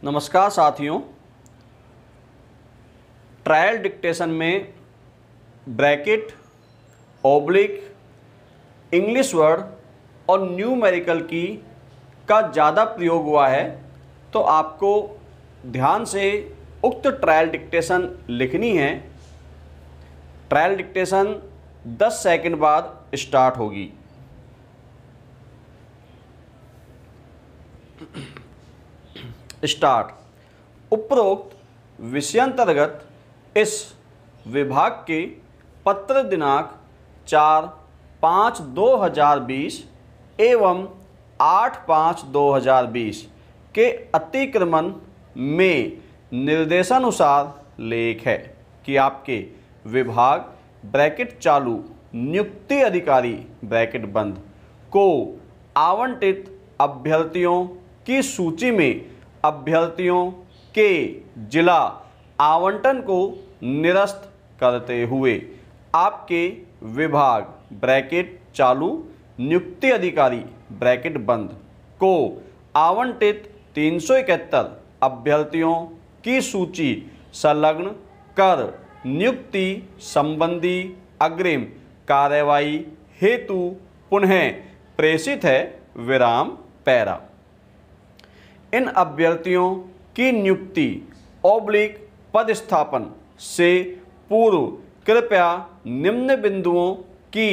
नमस्कार साथियों। Trial dictation में ब्रैकेट, ऑब्लिक, इंग्लिश वर्ड और न्यूमेरिकल की का ज़्यादा प्रयोग हुआ है, तो आपको ध्यान से उक्त ट्रायल डिक्टेशन लिखनी है। ट्रायल डिक्टेशन 10 सेकंड बाद स्टार्ट होगी। स्टार्ट। उपरोक्त विषयांतर्गत इस विभाग के पत्र दिनांक 4/5/2020 एवं 8/5/2020 के अतिक्रमण में निर्देशानुसार लेख है कि आपके विभाग ब्रैकेट चालू नियुक्ति अधिकारी ब्रैकेट बंद को आवंटित अभ्यर्थियों की सूची में अभ्यर्थियों के जिला आवंटन को निरस्त करते हुए आपके विभाग ब्रैकेट चालू नियुक्ति अधिकारी ब्रैकेट बंद को आवंटित 371 अभ्यर्थियों की सूची संलग्न कर नियुक्ति संबंधी अग्रिम कार्यवाही हेतु पुनः प्रेषित है। विराम पैरा। इन अभ्यर्थियों की नियुक्ति ऑब्लिक पदस्थापन से पूर्व कृपया निम्न बिंदुओं की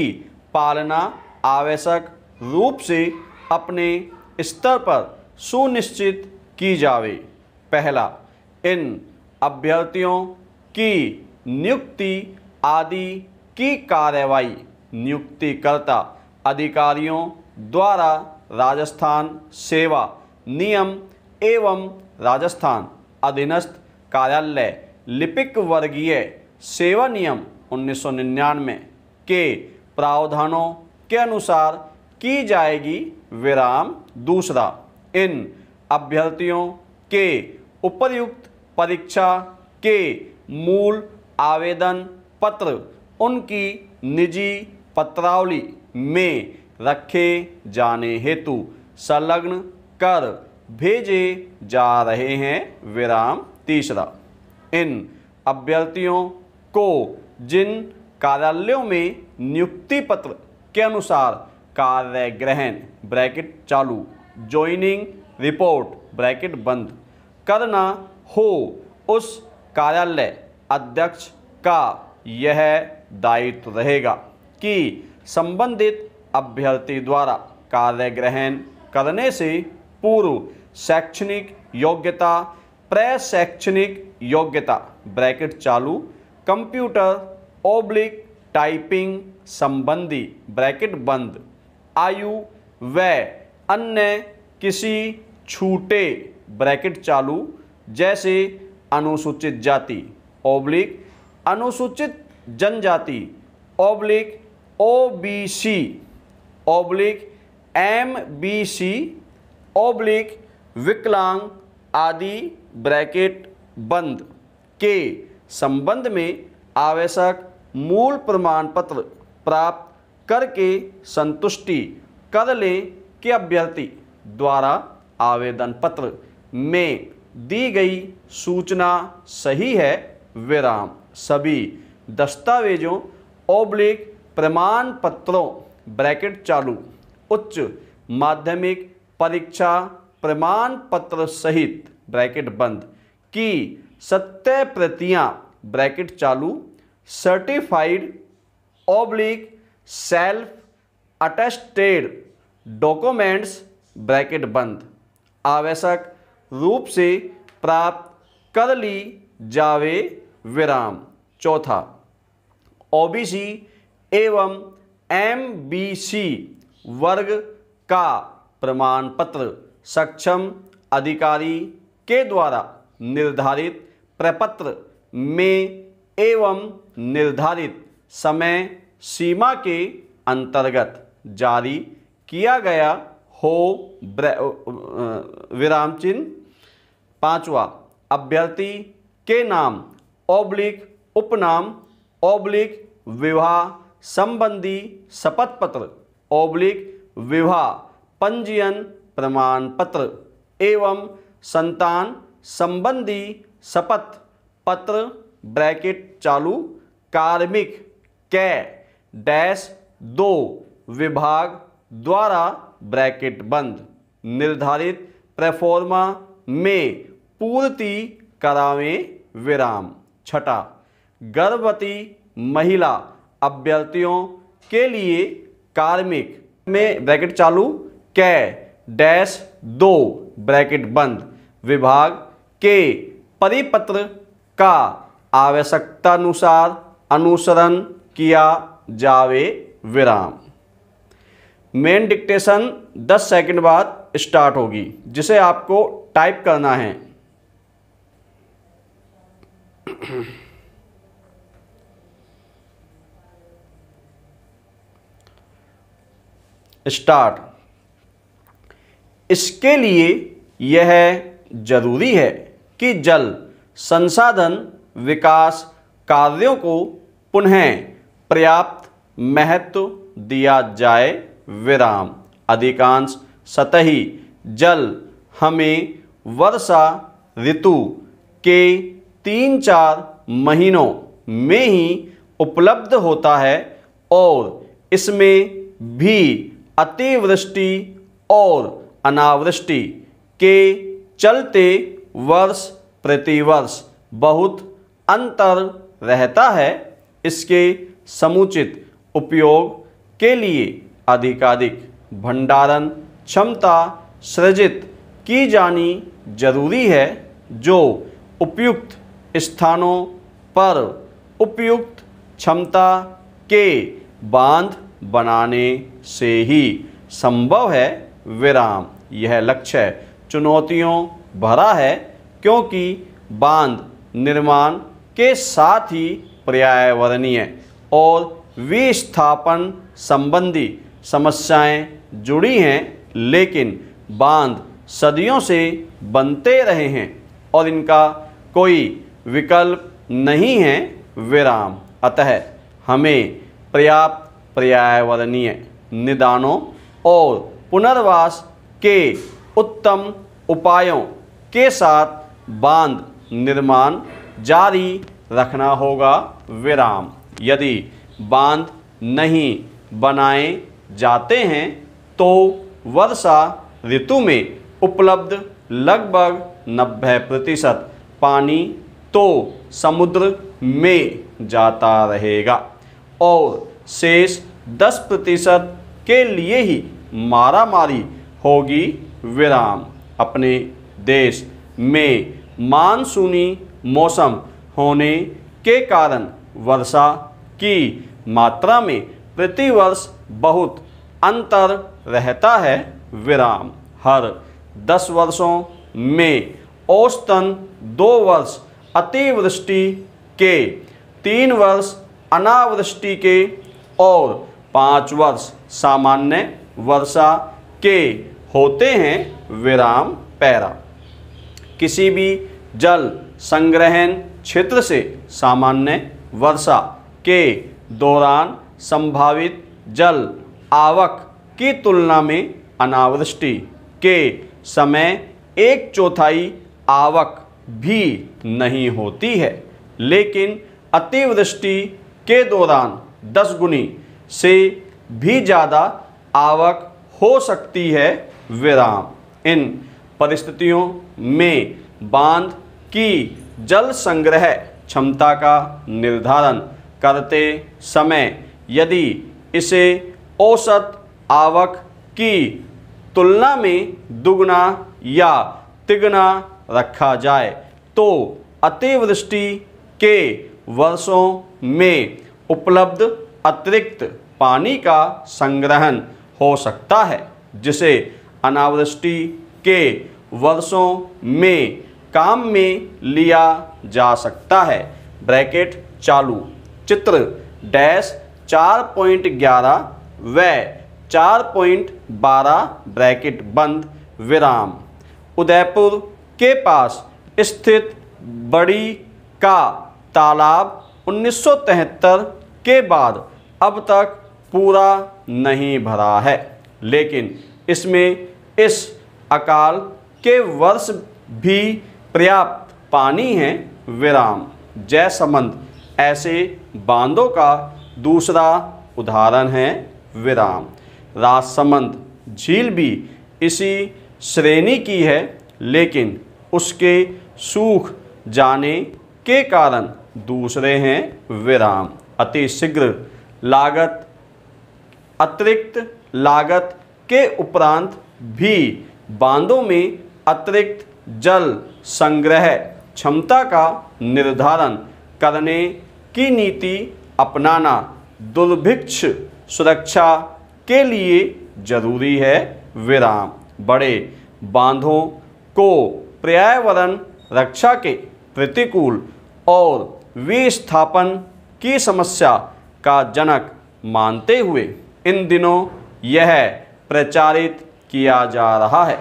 पालना आवश्यक रूप से अपने स्तर पर सुनिश्चित की जावे। पहला, इन अभ्यर्थियों की नियुक्ति आदि की कार्यवाही नियुक्तिकर्ता अधिकारियों द्वारा राजस्थान सेवा नियम एवं राजस्थान अधीनस्थ कार्यालय लिपिक वर्गीय सेवा नियम 1999 के प्रावधानों के अनुसार की जाएगी। विराम दूसरा, इन अभ्यर्थियों के उपर्युक्त परीक्षा के मूल आवेदन पत्र उनकी निजी पत्रावली में रखे जाने हेतु संलग्न कर भेजे जा रहे हैं। विराम तीसरा, इन अभ्यर्थियों को जिन कार्यालयों में नियुक्ति पत्र के अनुसार कार्य ग्रहण ब्रैकेट चालू ज्वाइनिंग रिपोर्ट ब्रैकेट बंद करना हो, उस कार्यालय अध्यक्ष का यह दायित्व रहेगा कि संबंधित अभ्यर्थी द्वारा कार्य ग्रहण करने से पूर्व शैक्षणिक योग्यता, प्रशैक्षणिक योग्यता ब्रैकेट चालू कंप्यूटर ऑब्लिक टाइपिंग संबंधी ब्रैकेट बंद आयु व अन्य किसी छूटे ब्रैकेट चालू जैसे अनुसूचित जाति ऑब्लिक अनुसूचित जनजाति oblique OBC oblique MBC oblique विकलांग आदि ब्रैकेट बंद के संबंध में आवश्यक मूल प्रमाण पत्र प्राप्त करके संतुष्टि कर लें कि अभ्यर्थी द्वारा आवेदन पत्र में दी गई सूचना सही है। विराम सभी दस्तावेजों ऑब्लिक प्रमाण पत्रों ब्रैकेट चालू उच्च माध्यमिक परीक्षा प्रमाण पत्र सहित ब्रैकेट बंद की सत्य प्रतियां ब्रैकेट चालू certified oblique self attested documents bracket बंद आवश्यक रूप से प्राप्त कर ली जावे। विराम चौथा, ओबीसी एवं एमबीसी वर्ग का प्रमाण पत्र सक्षम अधिकारी के द्वारा निर्धारित प्रपत्र में एवं निर्धारित समय सीमा के अंतर्गत जारी किया गया हो। विराम चिन्ह। पांचवा, अभ्यर्थी के नाम ऑब्लिक उपनाम ऑब्लिक विवाह संबंधी शपथ पत्र ऑब्लिक विवाह पंजीयन प्रमाण पत्र एवं संतान संबंधी शपथ पत्र ब्रैकेट चालू कार्मिक कै डैश 2 विभाग द्वारा ब्रैकेट बंद निर्धारित प्रोफार्मा में पूर्ति करावें विराम। छठा, गर्भवती महिला अभ्यर्थियों के लिए कार्मिक में ब्रैकेट चालू कै डैश 2 ब्रैकेट बंद विभाग के परिपत्र का आवश्यकतानुसार अनुसरण किया जावे विराम। मेन डिक्टेशन 10 सेकंड बाद स्टार्ट होगी, जिसे आपको टाइप करना है। स्टार्ट। इसके लिए यह जरूरी है कि जल संसाधन विकास कार्यों को पुनः पर्याप्त महत्व दिया जाए विराम। अधिकांश सतही जल हमें वर्षा ऋतु के 3-4 महीनों में ही उपलब्ध होता है और इसमें भी अतिवृष्टि और अनावृष्टि के चलते वर्ष प्रतिवर्ष बहुत अंतर रहता है। इसके समुचित उपयोग के लिए अधिकाधिक भंडारण क्षमता सृजित की जानी जरूरी है, जो उपयुक्त स्थानों पर उपयुक्त क्षमता के बांध बनाने से ही संभव है विराम। यह लक्ष्य चुनौतियों भरा है, क्योंकि बांध निर्माण के साथ ही पर्यावरणीय और विस्थापन संबंधी समस्याएं जुड़ी हैं, लेकिन बांध सदियों से बनते रहे हैं और इनका कोई विकल्प नहीं है विराम। अतः हमें पर्याप्त पर्यावरणीय निदानों और पुनर्वास के उत्तम उपायों के साथ बांध निर्माण जारी रखना होगा विराम। यदि बांध नहीं बनाए जाते हैं तो वर्षा ऋतु में उपलब्ध लगभग 90% पानी तो समुद्र में जाता रहेगा और शेष 10% के लिए ही मारामारी होगी विराम। अपने देश में मानसूनी मौसम होने के कारण वर्षा की मात्रा में प्रतिवर्ष बहुत अंतर रहता है विराम। हर 10 वर्षों में औसतन 2 वर्ष अतिवृष्टि के, 3 वर्ष अनावृष्टि के और 5 वर्ष सामान्य वर्षा के होते हैं विराम पैरा। किसी भी जल संग्रहण क्षेत्र से सामान्य वर्षा के दौरान संभावित जल आवक की तुलना में अनावृष्टि के समय 1/4 आवक भी नहीं होती है, लेकिन अतिवृष्टि के दौरान 10 गुनी से भी ज़्यादा आवक हो सकती है विराम। इन परिस्थितियों में बांध की जल संग्रह क्षमता का निर्धारण करते समय यदि इसे औसत आवक की तुलना में दुगना या तिगुना रखा जाए तो अतिवृष्टि के वर्षों में उपलब्ध अतिरिक्त पानी का संग्रहण हो सकता है, जिसे अनावृष्टि के वर्षों में काम में लिया जा सकता है। ब्रैकेट चालू। चित्र डैश 4.11 व 4.12 ब्रैकेट बंद विराम। उदयपुर के पास स्थित बड़ी का तालाब 1973 के बाद अब तक पूरा नहीं भरा है, लेकिन इसमें इस अकाल के वर्ष भी पर्याप्त पानी है, विराम। जयसमंद ऐसे बांधों का दूसरा उदाहरण है, विराम। राजसमंद झील भी इसी श्रेणी की है, लेकिन उसके सूख जाने के कारण दूसरे हैं, विराम। अतिशीघ्र लागत, अतिरिक्त लागत के उपरांत भी बांधों में अतिरिक्त जल संग्रह क्षमता का निर्धारण करने की नीति अपनाना दुर्भिक्ष सुरक्षा के लिए जरूरी है, विराम। बड़े बांधों को पर्यावरण रक्षा के प्रतिकूल और विस्थापन की समस्या का जनक मानते हुए इन दिनों यह प्रचारित किया जा रहा है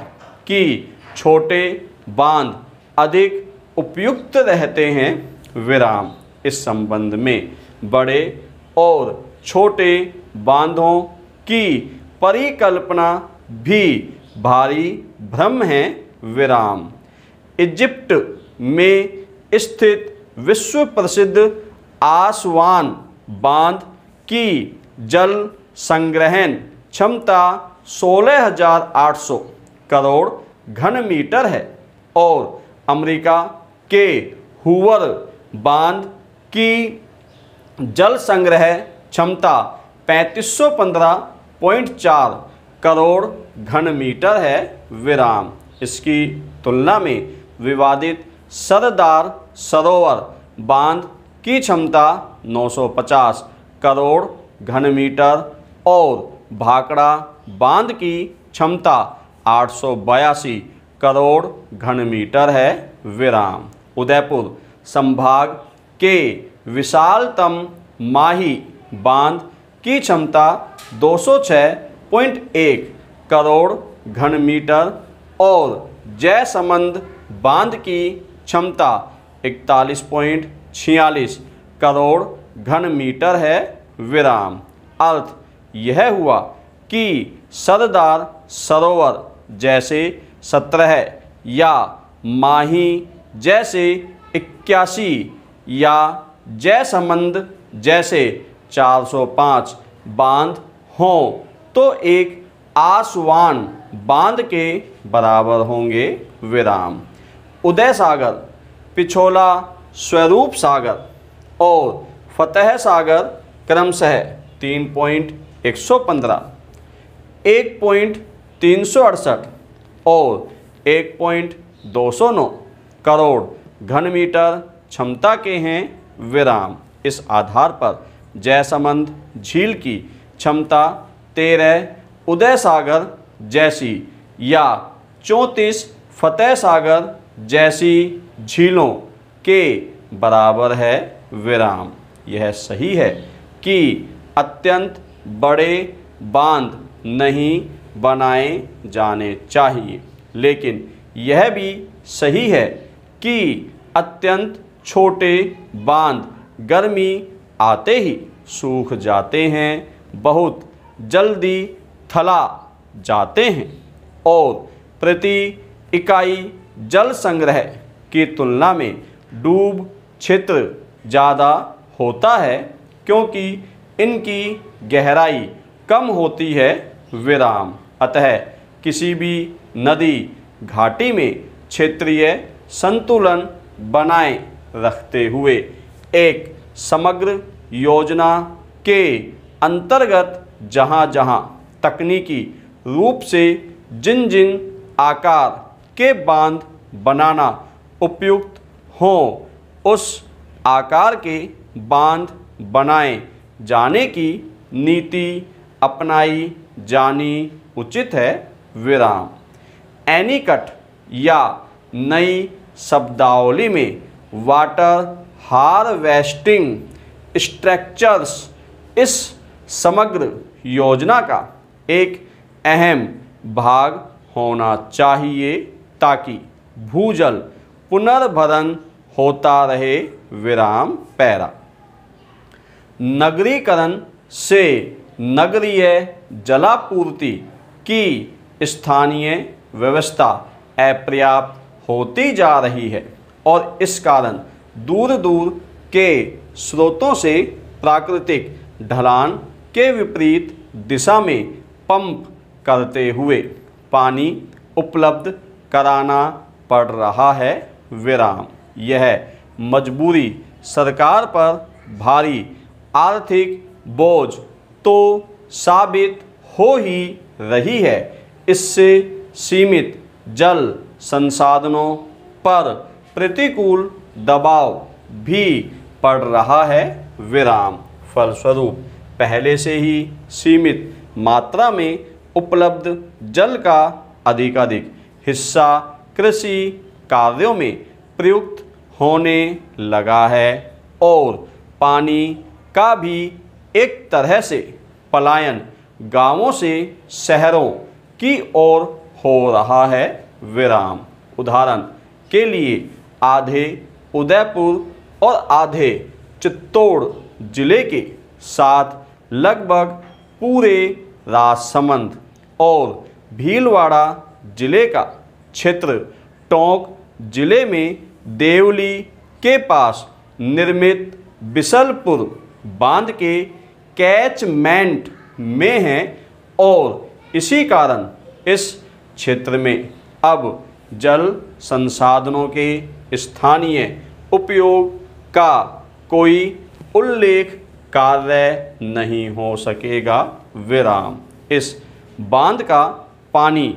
कि छोटे बांध अधिक उपयुक्त रहते हैं, विराम। इस संबंध में बड़े और छोटे बांधों की परिकल्पना भी भारी भ्रम है, विराम। इजिप्ट में स्थित विश्व प्रसिद्ध आसवान बांध की जल संग्रहण क्षमता 16,800 करोड़ घन मीटर है और अमेरिका के हूवर बांध की जल संग्रह क्षमता 3515.4 करोड़ घन मीटर है, विराम। इसकी तुलना में विवादित सरदार सरोवर बांध की क्षमता 950 करोड़ घन मीटर और भाखड़ा बांध की क्षमता 882 करोड़ घन मीटर है, विराम। उदयपुर संभाग के विशालतम माही बांध की क्षमता 206.1 करोड़ घन मीटर और जयसमंद बांध की क्षमता 41.46 करोड़ घन मीटर है, विराम। अर्थ यह हुआ कि सरदार सरोवर जैसे 17 या माही जैसे 81 या जयसमंद जैसे 405 बांध हों तो एक आसवान बांध के बराबर होंगे, विराम। उदय सागर, पिछोला स्वरूप सागर और फतेह सागर क्रमशः 3.115, 1.368 और 1.209 करोड़ घन मीटर क्षमता के हैं, विराम। इस आधार पर जयसमंद झील की क्षमता 13 उदय सागर जैसी या 34 फतेह सागर जैसी झीलों के बराबर है, विराम। यह सही है कि अत्यंत बड़े बांध नहीं बनाए जाने चाहिए, लेकिन यह भी सही है कि अत्यंत छोटे बांध गर्मी आते ही सूख जाते हैं, बहुत जल्दी थला जाते हैं और प्रति इकाई जल संग्रह की तुलना में डूब क्षेत्र ज़्यादा होता है क्योंकि इनकी गहराई कम होती है, विराम। अतः किसी भी नदी घाटी में क्षेत्रीय संतुलन बनाए रखते हुए एक समग्र योजना के अंतर्गत जहाँ जहाँ तकनीकी रूप से जिन जिन आकार के बांध बनाना उपयुक्त हों उस आकार के बांध बनाए जाने की नीति अपनाई जानी उचित है, विराम। एनीकट या नई शब्दावली में वाटर हार्वेस्टिंग स्ट्रक्चर्स इस समग्र योजना का एक अहम भाग होना चाहिए ताकि भूजल पुनर्भरण होता रहे, विराम। पैरा। नगरीकरण से नगरीय जलापूर्ति की स्थानीय व्यवस्था अपर्याप्त होती जा रही है और इस कारण दूर दूर के स्रोतों से प्राकृतिक ढलान के विपरीत दिशा में पंप करते हुए पानी उपलब्ध कराना पड़ रहा है। विराम। यह मजबूरी सरकार पर भारी आर्थिक बोझ तो साबित हो ही रही है, इससे सीमित जल संसाधनों पर प्रतिकूल दबाव भी पड़ रहा है। विराम। फलस्वरूप पहले से ही सीमित मात्रा में उपलब्ध जल का अधिकाधिक हिस्सा कृषि कार्यों में प्रयुक्त होने लगा है और पानी का भी एक तरह से पलायन गांवों से शहरों की ओर हो रहा है। विराम। उदाहरण के लिए आधे उदयपुर और आधे चित्तौड़ जिले के साथ लगभग पूरे राजसमंद और भीलवाड़ा जिले का क्षेत्र टोंक जिले में देवली के पास निर्मित बिसलपुर बांध के कैचमेंट में है और इसी कारण इस क्षेत्र में अब जल संसाधनों के स्थानीय उपयोग का कोई उल्लेख कार्य नहीं हो सकेगा। विराम। इस बांध का पानी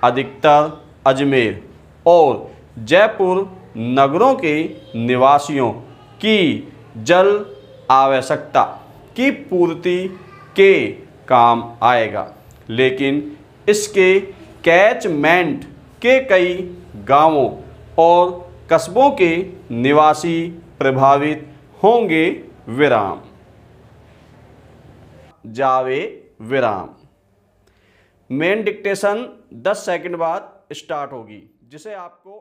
अधिकतर अजमेर और जयपुर नगरों के निवासियों की जल आवश्यकता की पूर्ति के काम आएगा, लेकिन इसके कैचमेंट के कई गांवों और कस्बों के निवासी प्रभावित होंगे। विराम। जावे विराम। मेन डिक्टेशन 10 सेकंड बाद स्टार्ट होगी, जिसे आपको